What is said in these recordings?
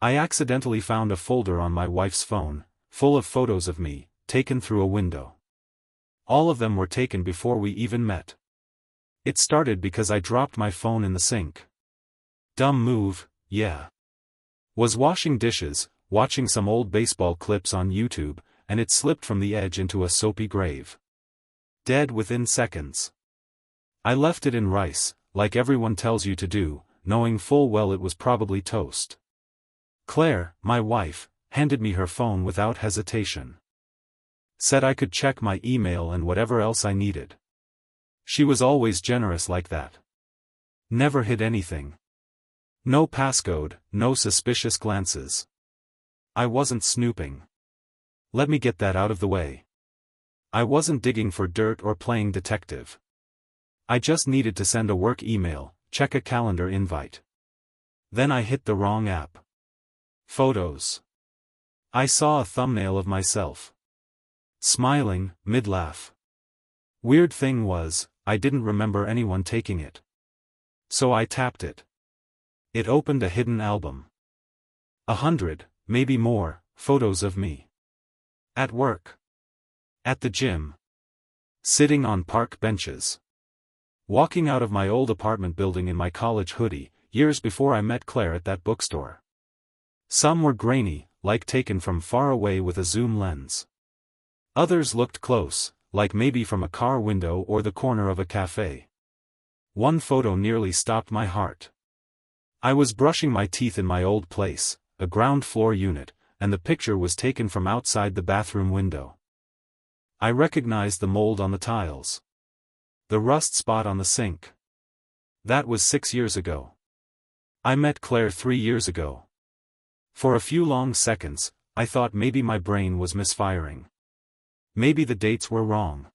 I accidentally found a folder on my wife's phone, full of photos of me, taken through a window. All of them were taken before we even met. It started because I dropped my phone in the sink. Dumb move, yeah. Was washing dishes, watching some old baseball clips on YouTube, and it slipped from the edge into a soapy grave. Dead within seconds. I left it in rice, like everyone tells you to do, knowing full well it was probably toast. Claire, my wife, handed me her phone without hesitation. Said I could check my email and whatever else I needed. She was always generous like that. Never hid anything. No passcode, no suspicious glances. I wasn't snooping. Let me get that out of the way. I wasn't digging for dirt or playing detective. I just needed to send a work email, check a calendar invite. Then I hit the wrong app. Photos. I saw a thumbnail of myself. Smiling, mid-laugh. Weird thing was, I didn't remember anyone taking it. So I tapped it. It opened a hidden album. 100, maybe more, photos of me. At work. At the gym. Sitting on park benches. Walking out of my old apartment building in my college hoodie, years before I met Claire at that bookstore. Some were grainy, like taken from far away with a zoom lens. Others looked close, like maybe from a car window or the corner of a cafe. One photo nearly stopped my heart. I was brushing my teeth in my old place, a ground floor unit, and the picture was taken from outside the bathroom window. I recognized the mold on the tiles. The rust spot on the sink. That was 6 years ago. I met Claire 3 years ago. For a few long seconds, I thought maybe my brain was misfiring. Maybe the dates were wrong.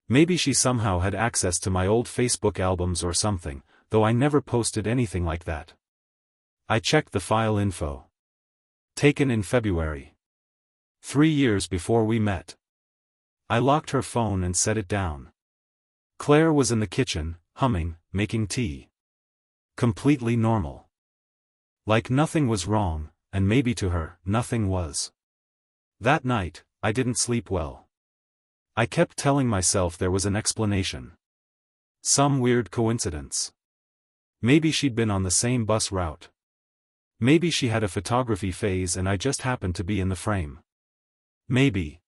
Maybe she somehow had access to my old Facebook albums or something, though I never posted anything like that. I checked the file info. Taken in February. 3 years before we met. I locked her phone and set it down. Claire was in the kitchen, humming, making tea. Completely normal. Like nothing was wrong, and maybe to her, nothing was. That night, I didn't sleep well. I kept telling myself there was an explanation. Some weird coincidence. Maybe she'd been on the same bus route. Maybe she had a photography phase and I just happened to be in the frame. Maybe.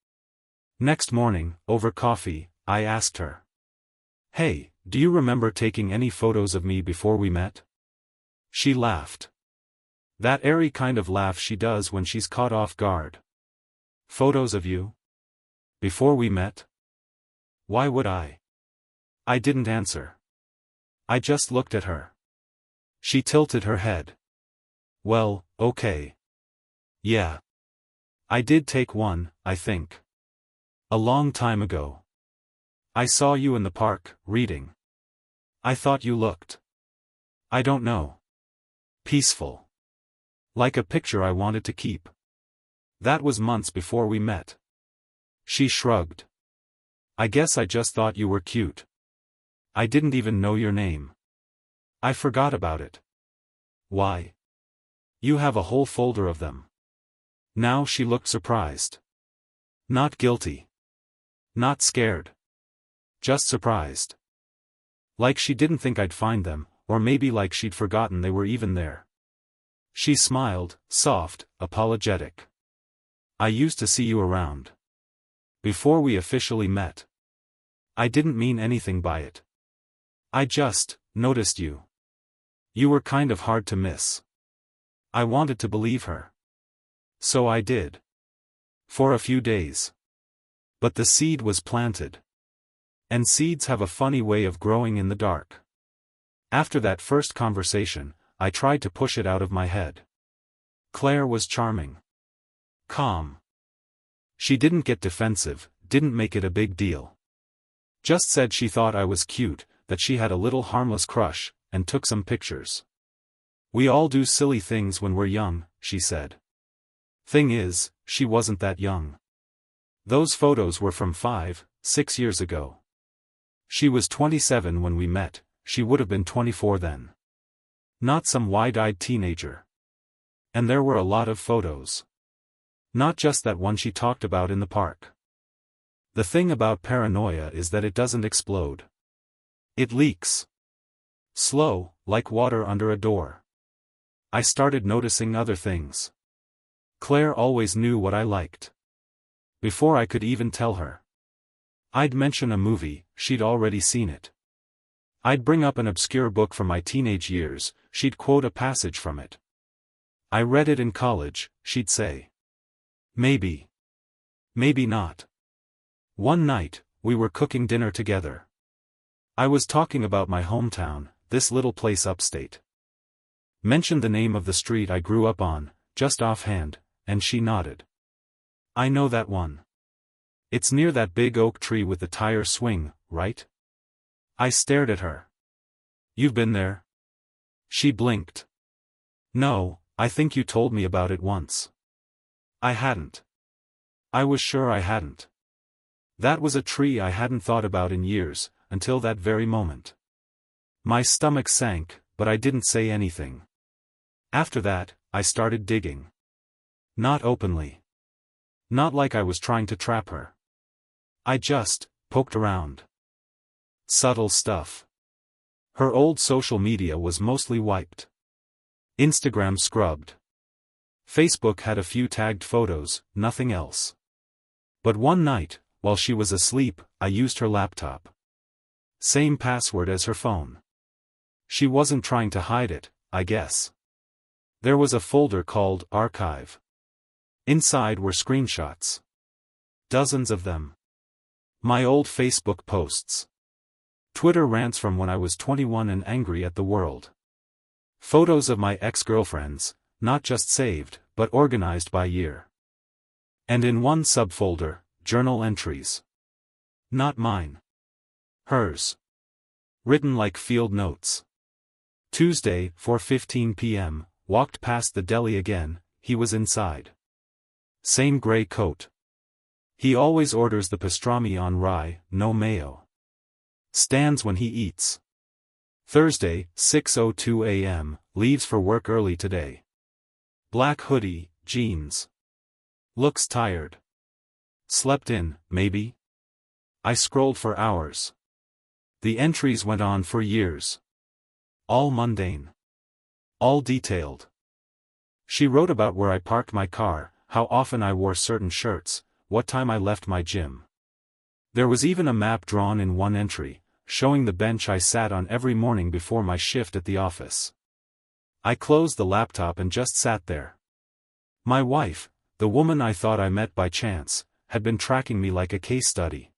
Next morning, over coffee, I asked her. Hey, do you remember taking any photos of me before we met? She laughed. That airy kind of laugh she does when she's caught off guard. Photos of you? Before we met? Why would I? I didn't answer. I just looked at her. She tilted her head. Well, okay. Yeah. I did take one, I think. A long time ago. I saw you in the park, reading. I thought you looked. I don't know. Peaceful. Like a picture I wanted to keep. That was months before we met. She shrugged. I guess I just thought you were cute. I didn't even know your name. I forgot about it. Why? You have a whole folder of them. Now she looked surprised. Not guilty. Not scared. Just surprised. Like she didn't think I'd find them, or maybe like she'd forgotten they were even there. She smiled, soft, apologetic. I used to see you around. Before we officially met. I didn't mean anything by it. I just noticed you. You were kind of hard to miss. I wanted to believe her. So I did. For a few days. But the seed was planted. And seeds have a funny way of growing in the dark. After that first conversation, I tried to push it out of my head. Claire was charming. Calm. She didn't get defensive, didn't make it a big deal. Just said she thought I was cute, that she had a little harmless crush, and took some pictures. We all do silly things when we're young, she said. Thing is, she wasn't that young. Those photos were from 5, 6 years ago. She was 27 when we met, she would have been 24 then. Not some wide-eyed teenager. And there were a lot of photos. Not just that one she talked about in the park. The thing about paranoia is that it doesn't explode. It leaks. Slow, like water under a door. I started noticing other things. Claire always knew what I liked. Before I could even tell her. I'd mention a movie, she'd already seen it. I'd bring up an obscure book from my teenage years, she'd quote a passage from it. I read it in college, she'd say. Maybe. Maybe not. One night, we were cooking dinner together. I was talking about my hometown, this little place upstate. Mentioned the name of the street I grew up on, just offhand, and she nodded. I know that one. It's near that big oak tree with the tire swing, right? I stared at her. You've been there? She blinked. No, I think you told me about it once. I hadn't. I was sure I hadn't. That was a tree I hadn't thought about in years, until that very moment. My stomach sank, but I didn't say anything. After that, I started digging. Not openly. Not like I was trying to trap her. I just poked around. Subtle stuff. Her old social media was mostly wiped. Instagram scrubbed. Facebook had a few tagged photos, nothing else. But one night, while she was asleep, I used her laptop. Same password as her phone. She wasn't trying to hide it, I guess. There was a folder called Archive. Inside were screenshots. Dozens of them. My old Facebook posts. Twitter rants from when I was 21 and angry at the world. Photos of my ex-girlfriends, not just saved, but organized by year. And in one subfolder, journal entries. Not mine. Hers. Written like field notes. Tuesday, 4:15 p.m., walked past the deli again, he was inside. Same gray coat. He always orders the pastrami on rye, no mayo. Stands when he eats. Thursday, 6:02 a.m., leaves for work early today. Black hoodie, jeans. Looks tired. Slept in, maybe? I scrolled for hours. The entries went on for years. All mundane. All detailed. She wrote about where I parked my car, how often I wore certain shirts, what time I left my gym. There was even a map drawn in one entry, showing the bench I sat on every morning before my shift at the office. I closed the laptop and just sat there. My wife, the woman I thought I met by chance, had been tracking me like a case study.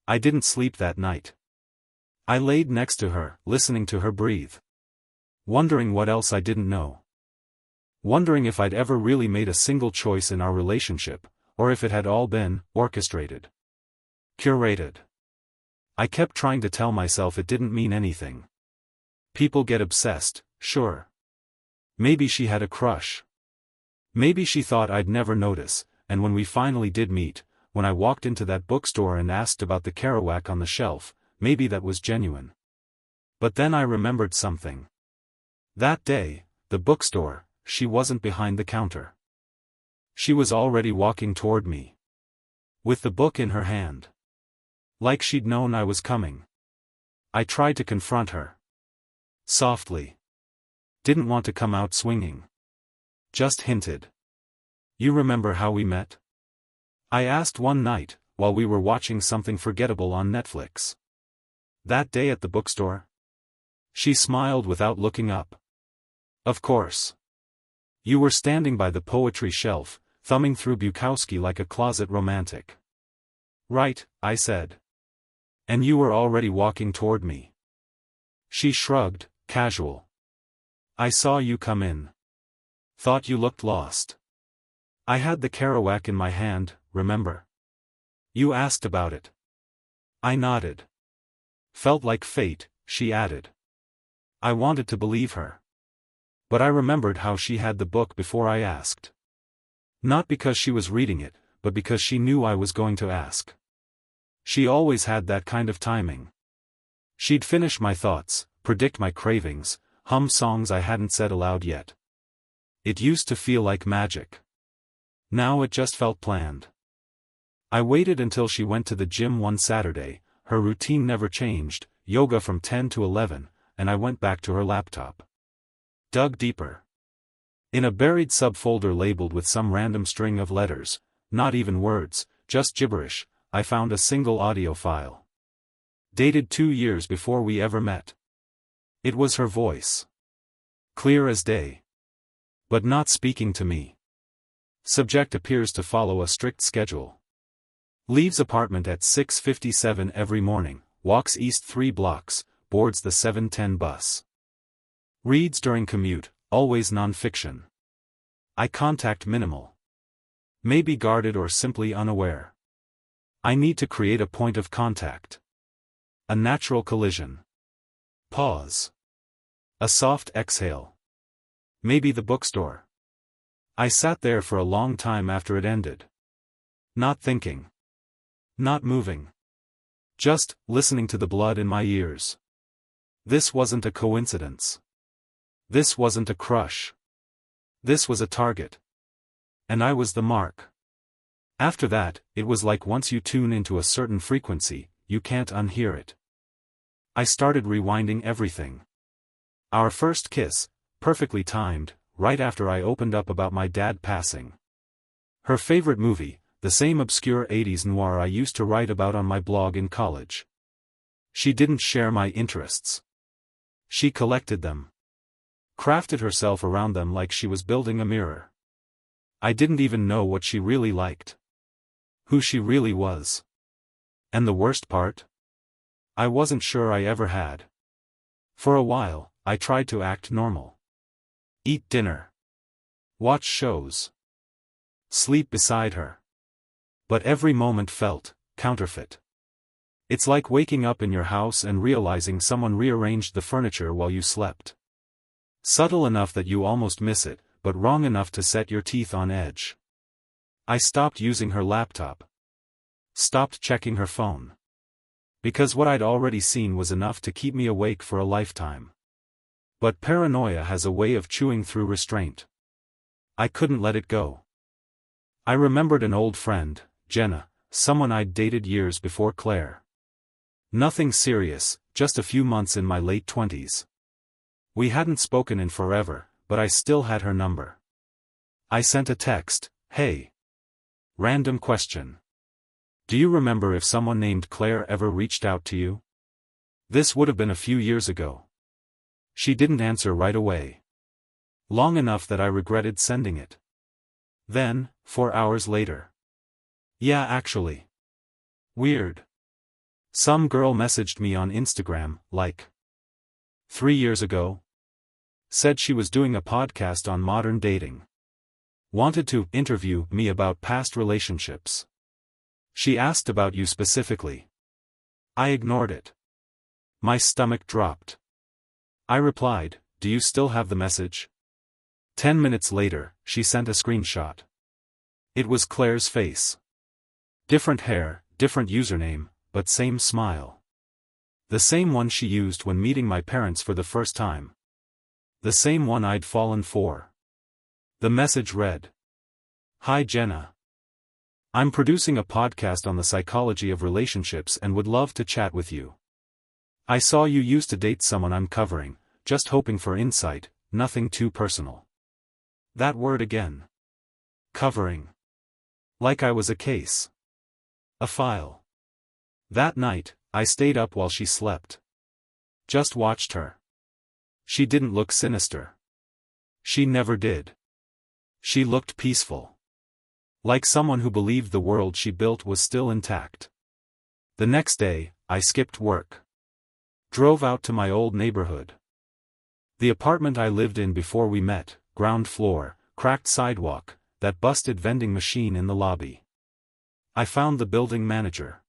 I didn't sleep that night. I laid next to her, listening to her breathe. Wondering what else I didn't know. Wondering if I'd ever really made a single choice in our relationship, or if it had all been orchestrated. Curated. I kept trying to tell myself it didn't mean anything. People get obsessed, sure. Maybe she had a crush. Maybe she thought I'd never notice, and when we finally did meet, when I walked into that bookstore and asked about the Kerouac on the shelf, maybe that was genuine. But then I remembered something. That day, the bookstore, she wasn't behind the counter. She was already walking toward me. With the book in her hand. Like she'd known I was coming. I tried to confront her. Softly. Didn't want to come out swinging. Just hinted. You remember how we met? I asked one night, while we were watching something forgettable on Netflix. That day at the bookstore? She smiled without looking up. Of course. You were standing by the poetry shelf, thumbing through Bukowski like a closet romantic. Right, I said. And you were already walking toward me. She shrugged, casual. I saw you come in. Thought you looked lost. I had the Kerouac in my hand, remember? You asked about it. I nodded. Felt like fate, she added. I wanted to believe her. But I remembered how she had the book before I asked. Not because she was reading it, but because she knew I was going to ask. She always had that kind of timing. She'd finish my thoughts, predict my cravings, hum songs I hadn't said aloud yet. It used to feel like magic. Now it just felt planned. I waited until she went to the gym one Saturday. Her routine never changed, yoga from 10 to 11, and I went back to her laptop. Dug deeper. In a buried subfolder labeled with some random string of letters, not even words, just gibberish, I found a single audio file. Dated 2 years before we ever met. It was her voice. Clear as day. But not speaking to me. Subject appears to follow a strict schedule. Leaves apartment at 6:57 every morning, walks east 3 blocks, boards the 7:10 bus. Reads during commute, always non-fiction. Eye contact minimal. Maybe guarded or simply unaware. I need to create a point of contact. A natural collision. Pause. A soft exhale. Maybe the bookstore. I sat there for a long time after it ended. Not thinking. Not moving. Just listening to the blood in my ears. This wasn't a coincidence. This wasn't a crush. This was a target. And I was the mark. After that, it was like once you tune into a certain frequency, you can't unhear it. I started rewinding everything. Our first kiss, perfectly timed, right after I opened up about my dad passing. Her favorite movie, the same obscure 80s noir I used to write about on my blog in college. She didn't share my interests. She collected them. Crafted herself around them like she was building a mirror. I didn't even know what she really liked. Who she really was. And the worst part? I wasn't sure I ever had. For a while, I tried to act normal. Eat dinner. Watch shows. Sleep beside her. But every moment felt counterfeit. It's like waking up in your house and realizing someone rearranged the furniture while you slept. Subtle enough that you almost miss it, but wrong enough to set your teeth on edge. I stopped using her laptop. Stopped checking her phone. Because what I'd already seen was enough to keep me awake for a lifetime. But paranoia has a way of chewing through restraint. I couldn't let it go. I remembered an old friend, Jenna, someone I'd dated years before Claire. Nothing serious, just a few months in my late 20s. We hadn't spoken in forever, but I still had her number. I sent a text, "Hey. Random question. Do you remember if someone named Claire ever reached out to you?" This would have been a few years ago. She didn't answer right away. Long enough that I regretted sending it. Then, 4 hours later. Yeah, actually. Weird. Some girl messaged me on Instagram, like 3 years ago. Said she was doing a podcast on modern dating. Wanted to interview me about past relationships. She asked about you specifically. I ignored it. My stomach dropped. I replied, "Do you still have the message?" 10 minutes later, she sent a screenshot. It was Claire's face. Different hair, different username, but same smile. The same one she used when meeting my parents for the first time. The same one I'd fallen for. The message read, "Hi Jenna. I'm producing a podcast on the psychology of relationships and would love to chat with you. I saw you used to date someone I'm covering, just hoping for insight, nothing too personal." That word again. Covering. Like I was a case. A file. That night, I stayed up while she slept. Just watched her. She didn't look sinister. She never did. She looked peaceful. Like someone who believed the world she built was still intact. The next day, I skipped work. Drove out to my old neighborhood. The apartment I lived in before we met, ground floor, cracked sidewalk, that busted vending machine in the lobby. I found the building manager.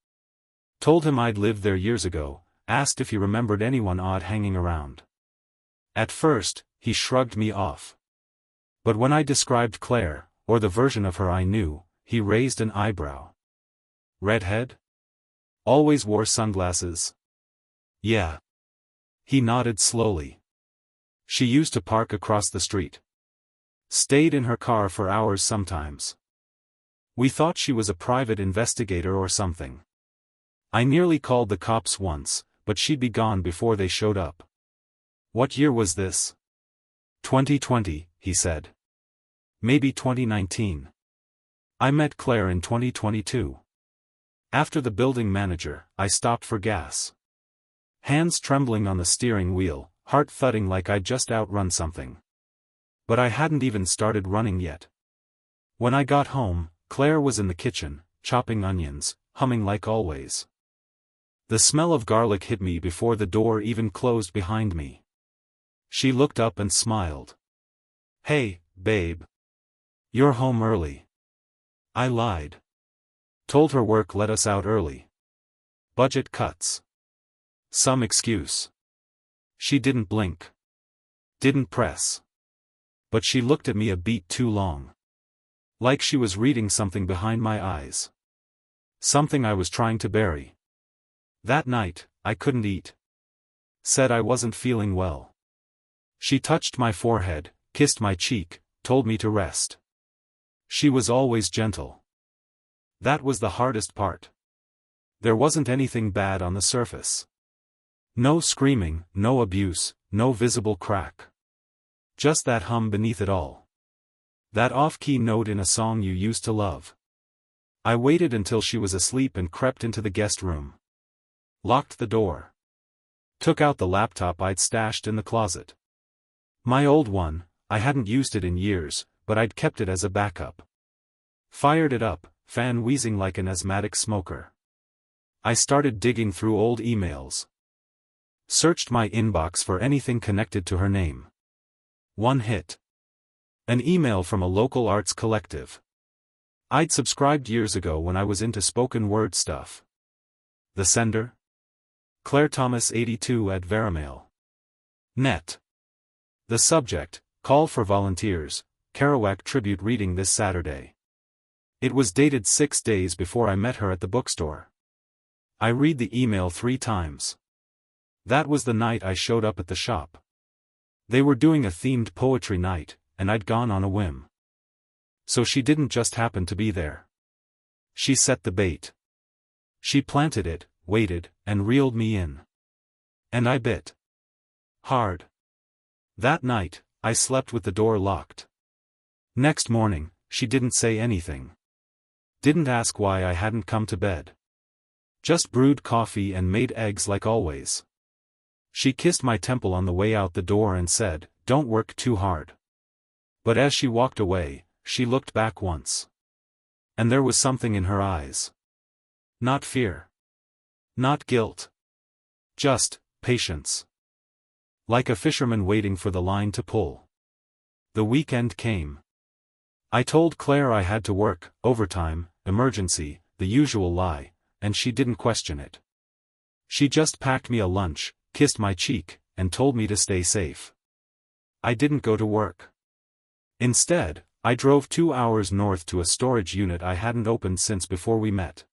Told him I'd lived there years ago, asked if he remembered anyone odd hanging around. At first, he shrugged me off. But when I described Claire, or the version of her I knew, he raised an eyebrow. Redhead? Always wore sunglasses? Yeah. He nodded slowly. She used to park across the street. Stayed in her car for hours sometimes. We thought she was a private investigator or something. I nearly called the cops once, but she'd be gone before they showed up. What year was this? 2020, he said. Maybe 2019. I met Claire in 2022. After the building manager, I stopped for gas. Hands trembling on the steering wheel, heart thudding like I'd just outrun something. But I hadn't even started running yet. When I got home, Claire was in the kitchen, chopping onions, humming like always. The smell of garlic hit me before the door even closed behind me. She looked up and smiled. "Hey, babe. You're home early." I lied. Told her work let us out early. Budget cuts. Some excuse. She didn't blink. Didn't press. But she looked at me a beat too long. Like she was reading something behind my eyes. Something I was trying to bury. That night, I couldn't eat. Said I wasn't feeling well. She touched my forehead, kissed my cheek, told me to rest. She was always gentle. That was the hardest part. There wasn't anything bad on the surface. No screaming, no abuse, no visible crack. Just that hum beneath it all. That off-key note in a song you used to love. I waited until she was asleep and crept into the guest room. Locked the door. Took out the laptop I'd stashed in the closet. My old one, I hadn't used it in years, but I'd kept it as a backup. Fired it up, fan wheezing like an asthmatic smoker. I started digging through old emails. Searched my inbox for anything connected to her name. One hit. An email from a local arts collective. I'd subscribed years ago when I was into spoken word stuff. The sender? Claire Thomas 82 at Veramail.net. The subject, call for volunteers, Kerouac tribute reading this Saturday. It was dated 6 days before I met her at the bookstore. I read the email 3 times. That was the night I showed up at the shop. They were doing a themed poetry night, and I'd gone on a whim. So she didn't just happen to be there. She set the bait. She planted it, waited, and reeled me in. And I bit. Hard. That night, I slept with the door locked. Next morning, she didn't say anything. Didn't ask why I hadn't come to bed. Just brewed coffee and made eggs like always. She kissed my temple on the way out the door and said, "Don't work too hard." But as she walked away, she looked back once. And there was something in her eyes. Not fear. Not guilt. Just patience. Like a fisherman waiting for the line to pull. The weekend came. I told Claire I had to work, overtime, emergency, the usual lie, and she didn't question it. She just packed me a lunch, kissed my cheek, and told me to stay safe. I didn't go to work. Instead, I drove 2 hours north to a storage unit I hadn't opened since before we met.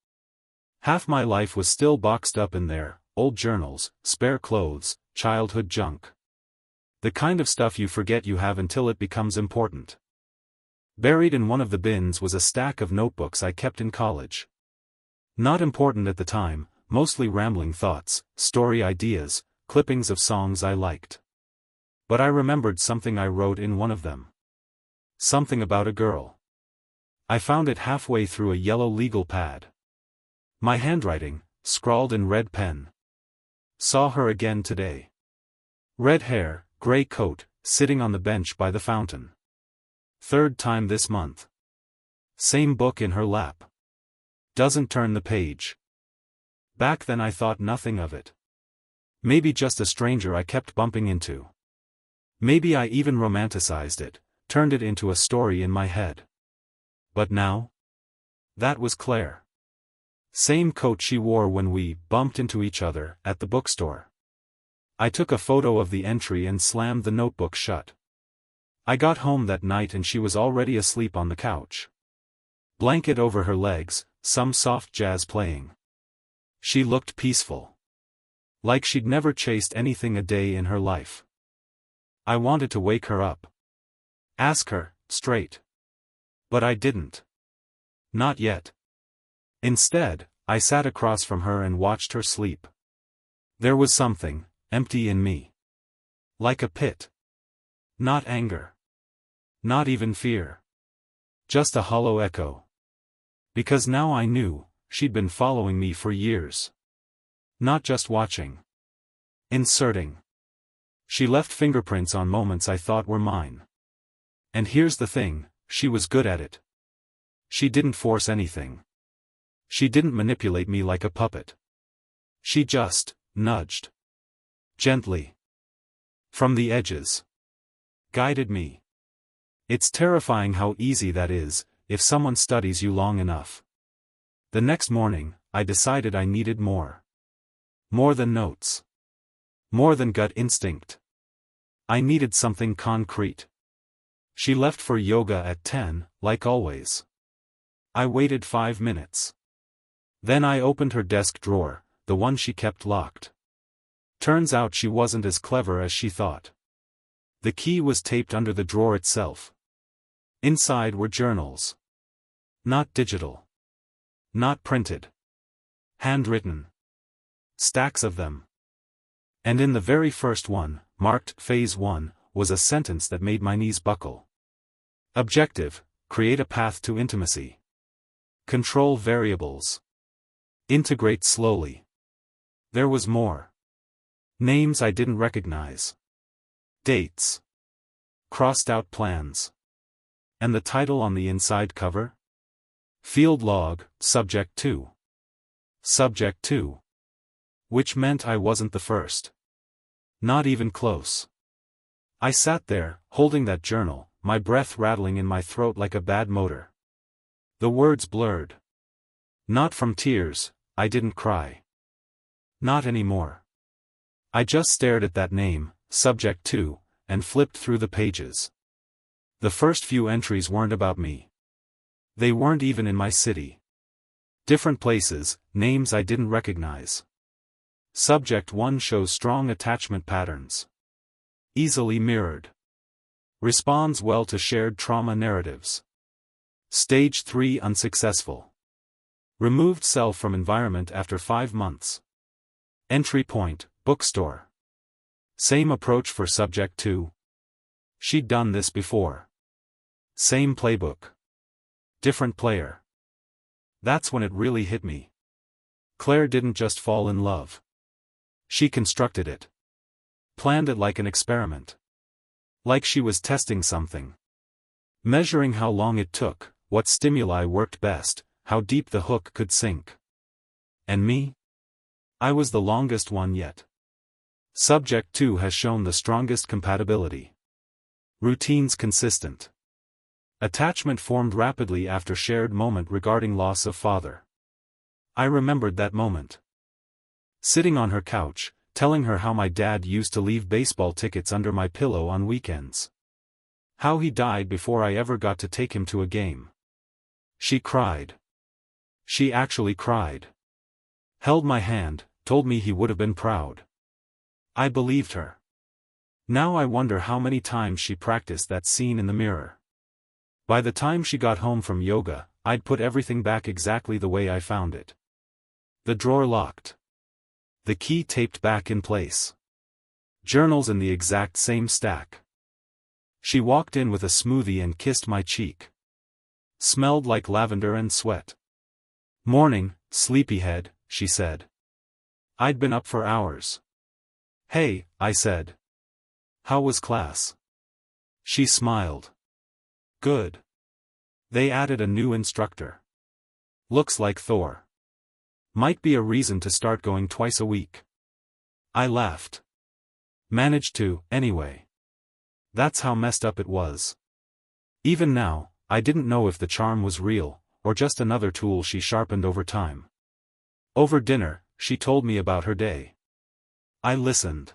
Half my life was still boxed up in there, old journals, spare clothes, childhood junk. The kind of stuff you forget you have until it becomes important. Buried in one of the bins was a stack of notebooks I kept in college. Not important at the time, mostly rambling thoughts, story ideas, clippings of songs I liked. But I remembered something I wrote in one of them. Something about a girl. I found it halfway through a yellow legal pad. My handwriting, scrawled in red pen. Saw her again today. Red hair, gray coat, sitting on the bench by the fountain. 3rd time this month. Same book in her lap. Doesn't turn the page. Back then I thought nothing of it. Maybe just a stranger I kept bumping into. Maybe I even romanticized it, turned it into a story in my head. But now? That was Claire. Same coat she wore when we bumped into each other at the bookstore. I took a photo of the entry and slammed the notebook shut. I got home that night and she was already asleep on the couch. Blanket over her legs, some soft jazz playing. She looked peaceful. Like she'd never chased anything a day in her life. I wanted to wake her up. Ask her, straight. But I didn't. Not yet. Instead, I sat across from her and watched her sleep. There was something empty in me. Like a pit. Not anger. Not even fear. Just a hollow echo. Because now I knew, she'd been following me for years. Not just watching. Inserting. She left fingerprints on moments I thought were mine. And here's the thing, she was good at it. She didn't force anything. She didn't manipulate me like a puppet. She just nudged. Gently. From the edges. Guided me. It's terrifying how easy that is, if someone studies you long enough. The next morning, I decided I needed more. More than notes. More than gut instinct. I needed something concrete. She left for yoga at 10, like always. I waited 5 minutes. Then I opened her desk drawer, the one she kept locked. Turns out she wasn't as clever as she thought. The key was taped under the drawer itself. Inside were journals. Not digital. Not printed. Handwritten. Stacks of them. And in the very first one, marked Phase 1, was a sentence that made my knees buckle. Objective: create a path to intimacy. Control variables. Integrate slowly. There was more. Names I didn't recognize. Dates. Crossed out plans. And the title on the inside cover? Field log, subject 2. Subject 2. Which meant I wasn't the first. Not even close. I sat there, holding that journal, my breath rattling in my throat like a bad motor. The words blurred. Not from tears, I didn't cry. Not anymore. I just stared at that name, subject 2, and flipped through the pages. The first few entries weren't about me. They weren't even in my city. Different places, names I didn't recognize. Subject 1 shows strong attachment patterns. Easily mirrored. Responds well to shared trauma narratives. Stage 3 unsuccessful. Removed self from environment after 5 months. Entry point, bookstore. Same approach for subject 2. She'd done this before. Same playbook. Different player. That's when it really hit me. Claire didn't just fall in love. She constructed it. Planned it like an experiment. Like she was testing something. Measuring how long it took, what stimuli worked best, how deep the hook could sink. And me? I was the longest one yet. Subject 2 has shown the strongest compatibility. Routines consistent. Attachment formed rapidly after shared moment regarding loss of father. I remembered that moment. Sitting on her couch, telling her how my dad used to leave baseball tickets under my pillow on weekends. How he died before I ever got to take him to a game. She cried. She actually cried. Held my hand, told me he would have been proud. I believed her. Now I wonder how many times she practiced that scene in the mirror. By the time she got home from yoga, I'd put everything back exactly the way I found it. The drawer locked. The key taped back in place. Journals in the exact same stack. She walked in with a smoothie and kissed my cheek. Smelled like lavender and sweat. Morning, sleepyhead, she said. I'd been up for hours. Hey, I said. How was class? She smiled. Good. They added a new instructor. Looks like Thor. Might be a reason to start going twice a week. I laughed. Managed to, anyway. That's how messed up it was. Even now, I didn't know if the charm was real, or just another tool she sharpened over time. Over dinner, she told me about her day. I listened.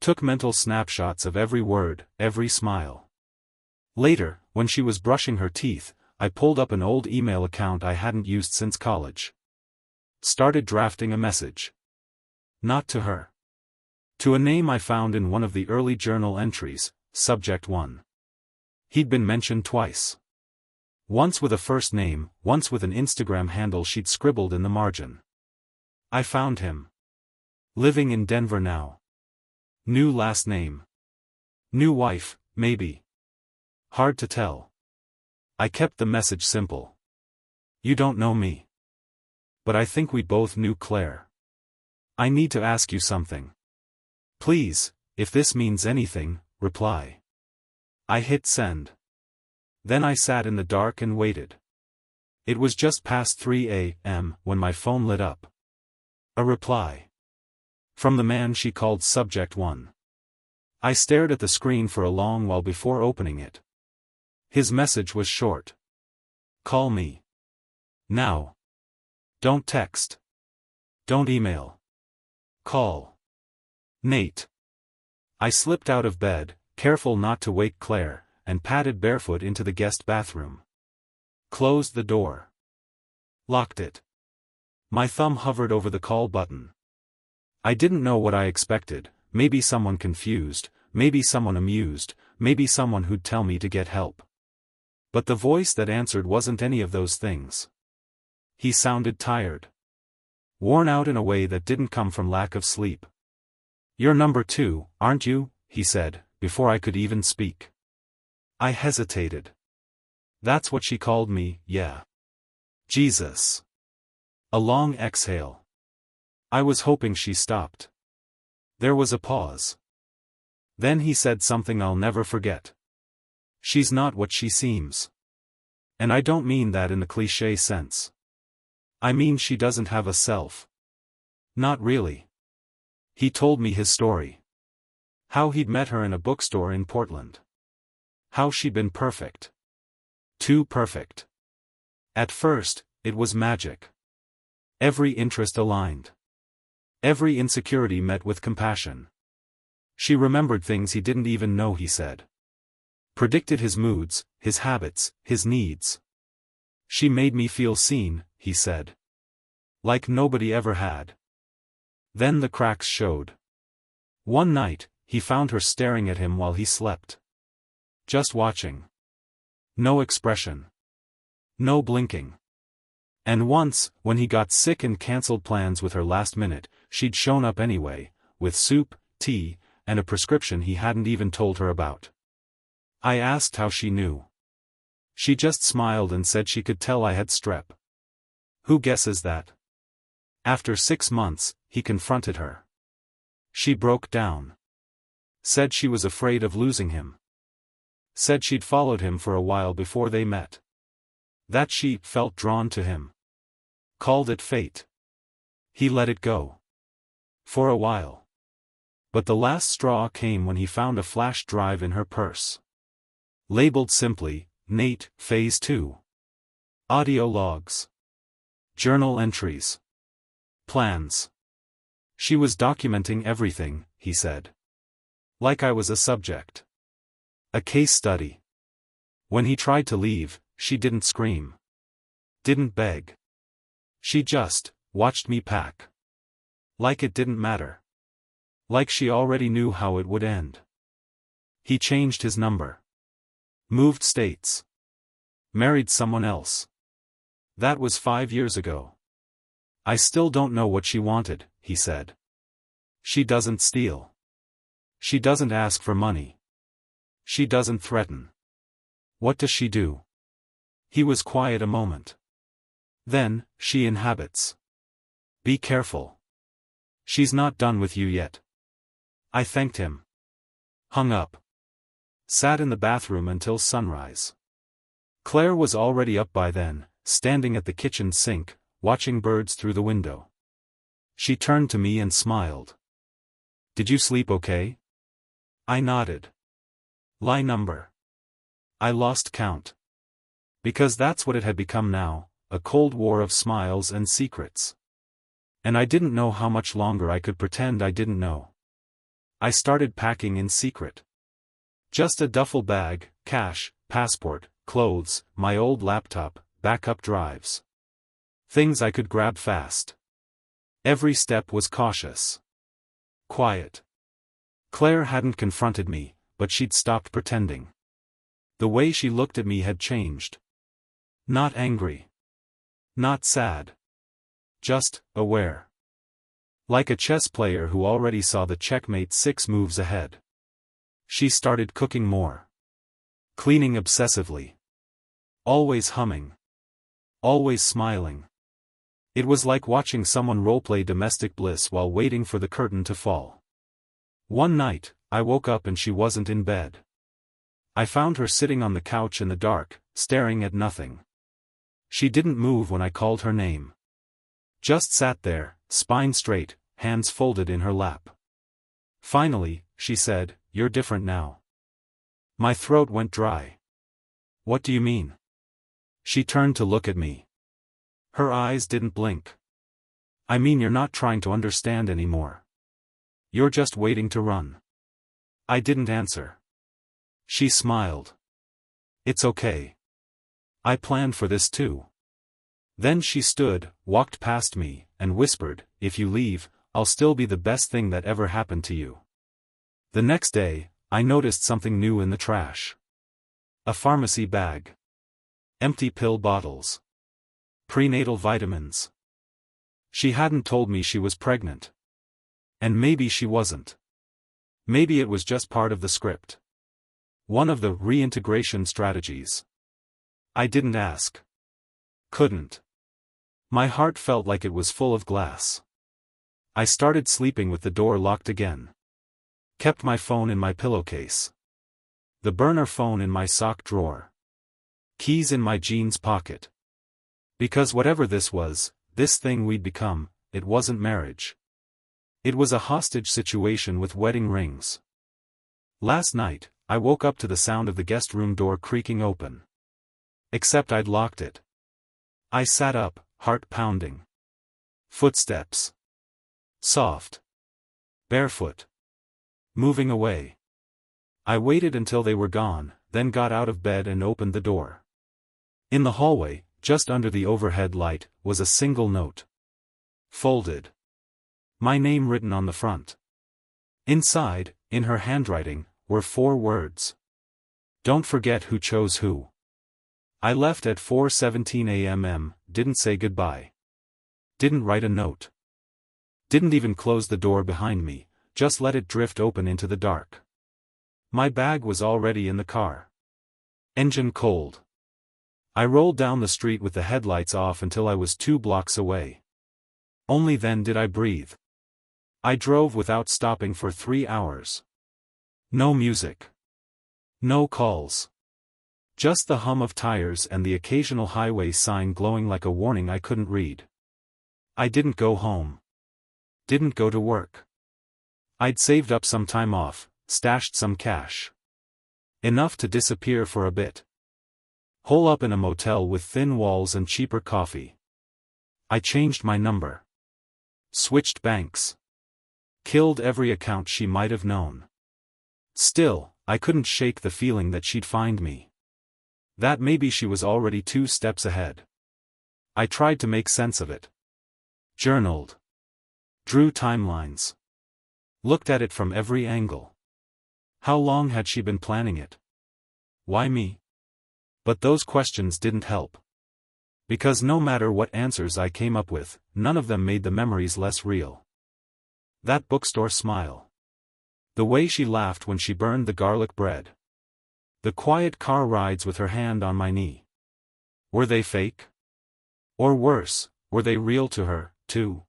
Took mental snapshots of every word, every smile. Later, when she was brushing her teeth, I pulled up an old email account I hadn't used since college. Started drafting a message. Not to her. To a name I found in one of the early journal entries, subject 1. He'd been mentioned twice. Once with a first name, once with an Instagram handle she'd scribbled in the margin. I found him. Living in Denver now. New last name. New wife, maybe. Hard to tell. I kept the message simple. You don't know me. But I think we both knew Claire. I need to ask you something. Please, if this means anything, reply. I hit send. Then I sat in the dark and waited. It was just past 3 a.m. when my phone lit up. A reply. From the man she called Subject 1. I stared at the screen for a long while before opening it. His message was short. Call me. Now. Don't text. Don't email. Call. Nate. I slipped out of bed, careful not to wake Claire, and padded barefoot into the guest bathroom. Closed the door. Locked it. My thumb hovered over the call button. I didn't know what I expected, maybe someone confused, maybe someone amused, maybe someone who'd tell me to get help. But the voice that answered wasn't any of those things. He sounded tired. Worn out in a way that didn't come from lack of sleep. You're number 2, aren't you? He said, before I could even speak. I hesitated. That's what she called me, yeah. Jesus. A long exhale. I was hoping she stopped. There was a pause. Then he said something I'll never forget. She's not what she seems. And I don't mean that in the cliché sense. I mean she doesn't have a self. Not really. He told me his story. How he'd met her in a bookstore in Portland. How she'd been perfect. Too perfect. At first, it was magic. Every interest aligned. Every insecurity met with compassion. She remembered things he didn't even know he said. Predicted his moods, his habits, his needs. She made me feel seen, he said. Like nobody ever had. Then the cracks showed. One night, he found her staring at him while he slept. Just watching. No expression. No blinking. And once, when he got sick and cancelled plans with her last minute, she'd shown up anyway, with soup, tea, and a prescription he hadn't even told her about. I asked how she knew. She just smiled and said she could tell I had strep. Who guesses that? After 6 months, he confronted her. She broke down. Said she was afraid of losing him. Said she'd followed him for a while before they met. That she felt drawn to him. Called it fate. He let it go. For a while. But the last straw came when he found a flash drive in her purse. Labeled simply, Nate, Phase 2. Audio logs. Journal entries. Plans. She was documenting everything, he said. Like I was a subject. A case study. When he tried to leave, she didn't scream. Didn't beg. She just watched me pack. Like it didn't matter. Like she already knew how it would end. He changed his number. Moved states. Married someone else. That was 5 years ago. I still don't know what she wanted, he said. She doesn't steal. She doesn't ask for money. She doesn't threaten. What does she do? He was quiet a moment. Then, she inhabits. Be careful. She's not done with you yet. I thanked him. Hung up. Sat in the bathroom until sunrise. Claire was already up by then, standing at the kitchen sink, watching birds through the window. She turned to me and smiled. Did you sleep okay? I nodded. Lie number. I lost count. Because that's what it had become now, a cold war of smiles and secrets. And I didn't know how much longer I could pretend I didn't know. I started packing in secret. Just a duffel bag, cash, passport, clothes, my old laptop, backup drives. Things I could grab fast. Every step was cautious. Quiet. Claire hadn't confronted me, but she'd stopped pretending. The way she looked at me had changed. Not angry. Not sad. Just aware. Like a chess player who already saw the checkmate 6 moves ahead. She started cooking more. Cleaning obsessively. Always humming. Always smiling. It was like watching someone roleplay domestic bliss while waiting for the curtain to fall. One night, I woke up and she wasn't in bed. I found her sitting on the couch in the dark, staring at nothing. She didn't move when I called her name. Just sat there, spine straight, hands folded in her lap. Finally, she said, "You're different now." My throat went dry. "What do you mean?" She turned to look at me. Her eyes didn't blink. "I mean you're not trying to understand anymore. You're just waiting to run." I didn't answer. She smiled. "It's okay. I planned for this too." Then she stood, walked past me, and whispered, "If you leave, I'll still be the best thing that ever happened to you." The next day, I noticed something new in the trash. A pharmacy bag. Empty pill bottles. Prenatal vitamins. She hadn't told me she was pregnant. And maybe she wasn't. Maybe it was just part of the script. One of the reintegration strategies. I didn't ask. Couldn't. My heart felt like it was full of glass. I started sleeping with the door locked again. Kept my phone in my pillowcase. The burner phone in my sock drawer. Keys in my jeans pocket. Because whatever this was, this thing we'd become, it wasn't marriage. It was a hostage situation with wedding rings. Last night, I woke up to the sound of the guest room door creaking open. Except I'd locked it. I sat up, heart pounding. Footsteps. Soft. Barefoot. Moving away. I waited until they were gone, then got out of bed and opened the door. In the hallway, just under the overhead light, was a single note. Folded. My name written on the front. Inside, in her handwriting, were 4 words. "Don't forget who chose who." I left at 4:17 a.m. Didn't say goodbye. Didn't write a note. Didn't even close the door behind me, just let it drift open into the dark. My bag was already in the car. Engine cold. I rolled down the street with the headlights off until I was 2 blocks away. Only then did I breathe. I drove without stopping for 3 hours. No music. No calls. Just the hum of tires and the occasional highway sign glowing like a warning I couldn't read. I didn't go home. Didn't go to work. I'd saved up some time off, stashed some cash. Enough to disappear for a bit. Hole up in a motel with thin walls and cheaper coffee. I changed my number. Switched banks. Killed every account she might have known. Still, I couldn't shake the feeling that she'd find me. That maybe she was already 2 steps ahead. I tried to make sense of it. Journaled. Drew timelines. Looked at it from every angle. How long had she been planning it? Why me? But those questions didn't help. Because no matter what answers I came up with, none of them made the memories less real. That bookstore smile. The way she laughed when she burned the garlic bread. The quiet car rides with her hand on my knee. Were they fake? Or worse, were they real to her, too?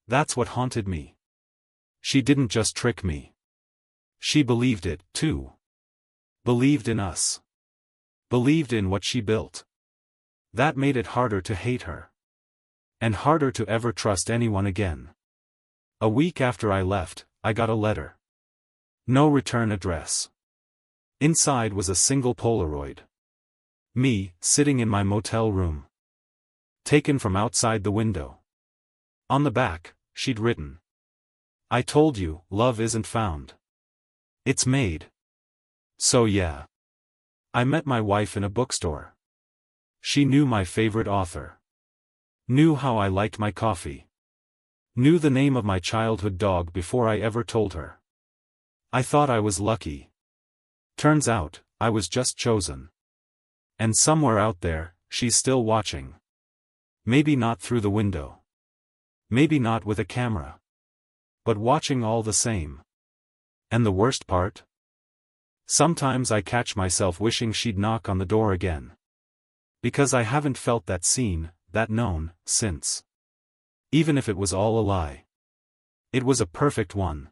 That's what haunted me. She didn't just trick me. She believed it, too. Believed in us. Believed in what she built. That made it harder to hate her. And harder to ever trust anyone again. A week after I left, I got a letter. No return address. Inside was a single Polaroid. Me, sitting in my motel room. Taken from outside the window. On the back, she'd written. "I told you, love isn't found. It's made." So yeah. I met my wife in a bookstore. She knew my favorite author. Knew how I liked my coffee. Knew the name of my childhood dog before I ever told her. I thought I was lucky. Turns out, I was just chosen. And somewhere out there, she's still watching. Maybe not through the window. Maybe not with a camera. But watching all the same. And the worst part? Sometimes I catch myself wishing she'd knock on the door again. Because I haven't felt that seen, that known, since. Even if it was all a lie. It was a perfect one.